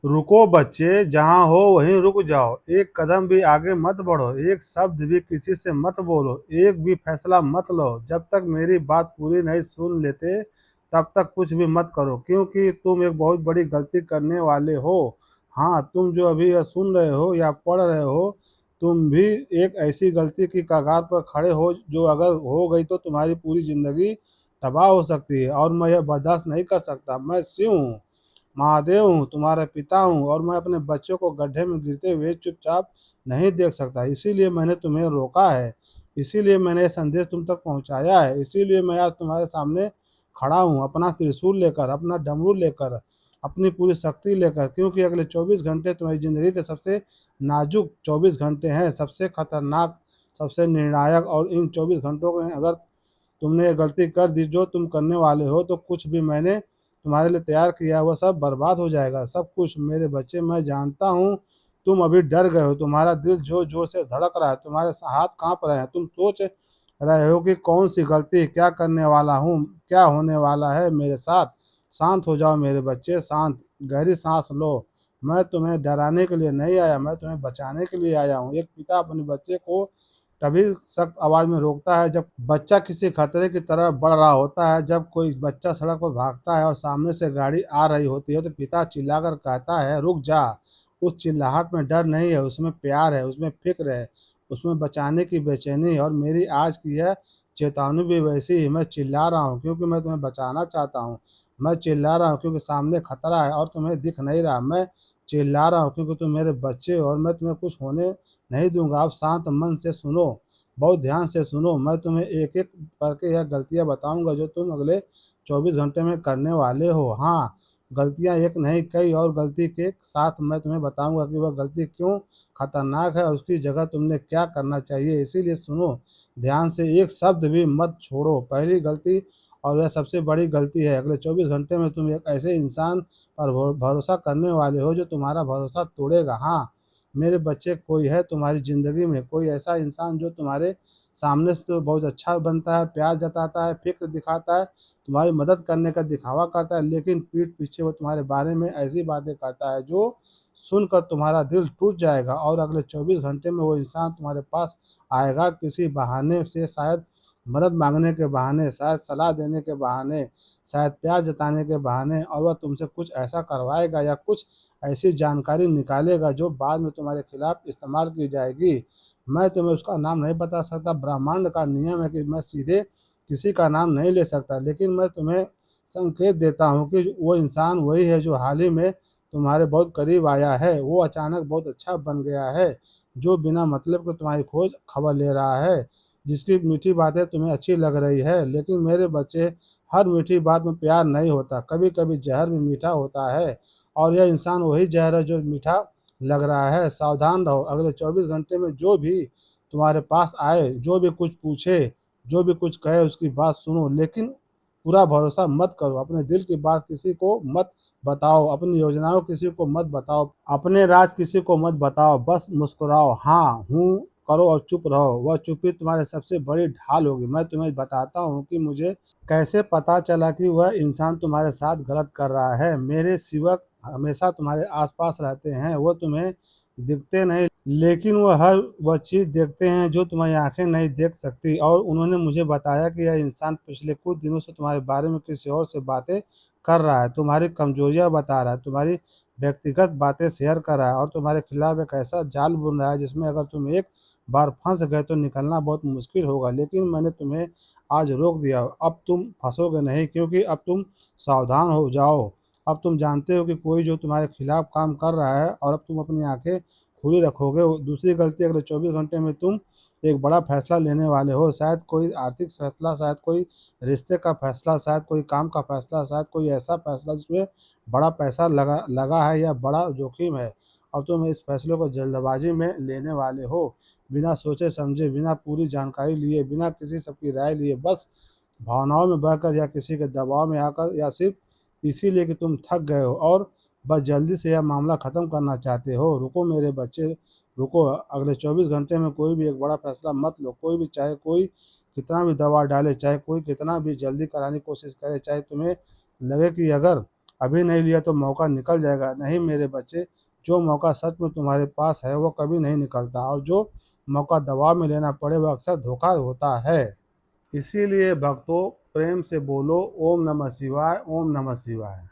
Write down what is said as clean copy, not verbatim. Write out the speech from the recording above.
रुको बच्चे, जहाँ हो वहीं रुक जाओ। एक कदम भी आगे मत बढ़ो, एक शब्द भी किसी से मत बोलो, एक भी फैसला मत लो जब तक मेरी बात पूरी नहीं सुन लेते। तब तक कुछ भी मत करो, क्योंकि तुम एक बहुत बड़ी गलती करने वाले हो। हाँ, तुम जो अभी यह सुन रहे हो या पढ़ रहे हो, तुम भी एक ऐसी गलती की कगार पर खड़े हो जो अगर हो गई तो तुम्हारी पूरी जिंदगी तबाह हो सकती है। और मैं यह बर्दाश्त नहीं कर सकता। मैं शिव हूँ, महादेव हूँ, तुम्हारा पिता हूँ, और मैं अपने बच्चों को गड्ढे में गिरते हुए चुपचाप नहीं देख सकता। इसीलिए मैंने तुम्हें रोका है, इसीलिए मैंने ये संदेश तुम तक पहुँचाया है, इसीलिए मैं आज तुम्हारे सामने खड़ा हूँ, अपना त्रिशूल लेकर, अपना डमरू लेकर, अपनी पूरी शक्ति लेकर, क्योंकि अगले 24 घंटे तुम्हारी ज़िंदगी के सबसे नाजुक 24 घंटे हैं, सबसे खतरनाक, सबसे निर्णायक। और इन 24 घंटों में अगर तुमने ये गलती कर दी जो तुम करने वाले हो, तो कुछ भी मैंने तुम्हारे लिए तैयार किया है वो सब बर्बाद हो जाएगा। सब कुछ मेरे बच्चे, मैं जानता हूँ तुम अभी डर गए हो, तुम्हारा दिल जोर जोर से धड़क रहा है, तुम्हारे हाथ कांप रहे हैं, तुम सोच रहे हो कि कौन सी गलती, क्या करने वाला हूँ, क्या होने वाला है मेरे साथ। शांत हो जाओ मेरे बच्चे, शांत, गहरी सांस लो। मैं तुम्हें डराने के लिए नहीं आया, मैं तुम्हें बचाने के लिए आया हूँ। एक पिता अपने बच्चे को तभी सख्त आवाज में रोकता है जब बच्चा किसी खतरे की तरफ बढ़ रहा होता है। जब कोई बच्चा सड़क पर भागता है और सामने से गाड़ी आ रही होती है, तो पिता चिल्लाकर कहता है, रुक जा। उस चिल्लाहट में डर नहीं है, उसमें प्यार है, उसमें फिक्र है, उसमें बचाने की बेचैनी है। और मेरी आज की यह चेतावनी भी वैसी ही। मैं चिल्ला रहा हूँ क्योंकि मैं तुम्हें बचाना चाहता हूँ। मैं चिल्ला रहा हूँ क्योंकि सामने खतरा है और तुम्हें दिख नहीं रहा। मैं चिल्ला रहा हूँ क्योंकि तुम मेरे बच्चे हो और मैं तुम्हें कुछ होने नहीं दूंगा। आप शांत मन से सुनो, बहुत ध्यान से सुनो। मैं तुम्हें एक एक करके यह गलतियां बताऊंगा जो तुम अगले 24 घंटे में करने वाले हो। हाँ, गलतियां एक नहीं, कई और गलती के साथ मैं तुम्हें बताऊंगा कि वह गलती क्यों खतरनाक है और उसकी जगह तुमने क्या करना चाहिए। इसीलिए सुनो ध्यान से, एक शब्द भी मत छोड़ो। पहली गलती, और यह सबसे बड़ी गलती है, अगले 24 घंटे में तुम एक ऐसे इंसान पर भरोसा करने वाले हो जो तुम्हारा भरोसा तोड़ेगा। हाँ मेरे बच्चे, कोई है तुम्हारी ज़िंदगी में, कोई ऐसा इंसान जो तुम्हारे सामने से तो बहुत अच्छा बनता है, प्यार जताता है, फ़िक्र दिखाता है, तुम्हारी मदद करने का दिखावा करता है, लेकिन पीठ पीछे वो तुम्हारे बारे में ऐसी बातें करता है जो सुनकर तुम्हारा दिल टूट जाएगा। और अगले 24 घंटे में वो इंसान तुम्हारे पास आएगा किसी बहाने से, शायद मदद माँगने के बहाने, शायद सलाह देने के बहाने, शायद प्यार जताने के बहाने, और वह तुमसे कुछ ऐसा करवाएगा या कुछ ऐसी जानकारी निकालेगा जो बाद में तुम्हारे खिलाफ इस्तेमाल की जाएगी। मैं तुम्हें उसका नाम नहीं बता सकता, ब्रह्मांड का नियम है कि मैं सीधे किसी का नाम नहीं ले सकता, लेकिन मैं तुम्हें संकेत देता हूँ कि वो इंसान वही है जो हाल ही में तुम्हारे बहुत करीब आया है। वो अचानक बहुत अच्छा बन गया है, जो बिना मतलब के तुम्हारी खोज खबर ले रहा है, जिसकी मीठी बातें तुम्हें अच्छी लग रही है। लेकिन मेरे बच्चे, हर मीठी बात में प्यार नहीं होता, कभी कभी जहर भी मीठा होता है, और यह इंसान वही जहर है जो मीठा लग रहा है। सावधान रहो, अगले 24 घंटे में जो भी तुम्हारे पास आए, जो भी कुछ पूछे, जो भी कुछ कहे, उसकी बात सुनो, लेकिन पूरा भरोसा मत करो। अपने दिल की बात किसी को मत बताओ, अपनी योजनाओं किसी को मत बताओ, अपने राज किसी को मत बताओ। बस मुस्कुराओ, हाँ हूँ करो और चुप रहो। वह चुप्पी तुम्हारे सबसे बड़ी ढाल होगी। मैं तुम्हें बताता हूँ कि मुझे कैसे पता चला कि वह इंसान तुम्हारे साथ गलत कर रहा है। मेरे सेवक हमेशा तुम्हारे आसपास रहते हैं, वो तुम्हें दिखते नहीं, लेकिन वो हर वह चीज़ देखते हैं जो तुम्हारी आंखें नहीं देख सकती। और उन्होंने मुझे बताया कि यह इंसान पिछले कुछ दिनों से तुम्हारे बारे में किसी और से बातें कर रहा है, तुम्हारी कमजोरियां बता रहा है, तुम्हारी व्यक्तिगत बातें शेयर कर रहा है, और तुम्हारे खिलाफ एक ऐसा जाल बुन रहा है जिसमें अगर तुम एक बार फंस गए तो निकलना बहुत मुश्किल होगा। लेकिन मैंने तुम्हें आज रोक दिया, अब तुम फंसोगे नहीं, क्योंकि अब तुम सावधान हो जाओ। अब तुम जानते हो कि कोई जो तुम्हारे खिलाफ काम कर रहा है, और अब तुम अपनी आंखें खुली रखोगे। दूसरी गलती, अगले 24 घंटे में तुम एक बड़ा फैसला लेने वाले हो, शायद कोई आर्थिक फैसला, शायद कोई रिश्ते का फैसला, शायद कोई काम का फैसला, शायद कोई ऐसा फैसला जिसमें बड़ा पैसा लगा लगा है या बड़ा जोखिम है। और तुम इस फैसले को जल्दबाजी में लेने वाले हो, बिना सोचे समझे, बिना पूरी जानकारी लिए, बिना किसी सबकी राय लिए, बस भावनाओं में बहकर या किसी के दबाव में आकर, या सिर्फ इसीलिए कि तुम थक गए हो और बस जल्दी से यह मामला ख़त्म करना चाहते हो। रुको मेरे बच्चे, रुको। अगले 24 घंटे में कोई भी एक बड़ा फैसला मत लो। कोई भी, चाहे कोई कितना भी दबाव डाले, चाहे कोई कितना भी जल्दी कराने की कोशिश करे, चाहे तुम्हें लगे कि अगर अभी नहीं लिया तो मौका निकल जाएगा। नहीं मेरे बच्चे, जो मौका सच में तुम्हारे पास है वो कभी नहीं निकलता, और जो मौका दबाव में लेना पड़े वह अक्सर धोखा होता है। इसीलिए भक्तों, प्रेम से बोलो ओम नमः शिवाय, ओम नमः शिवाय।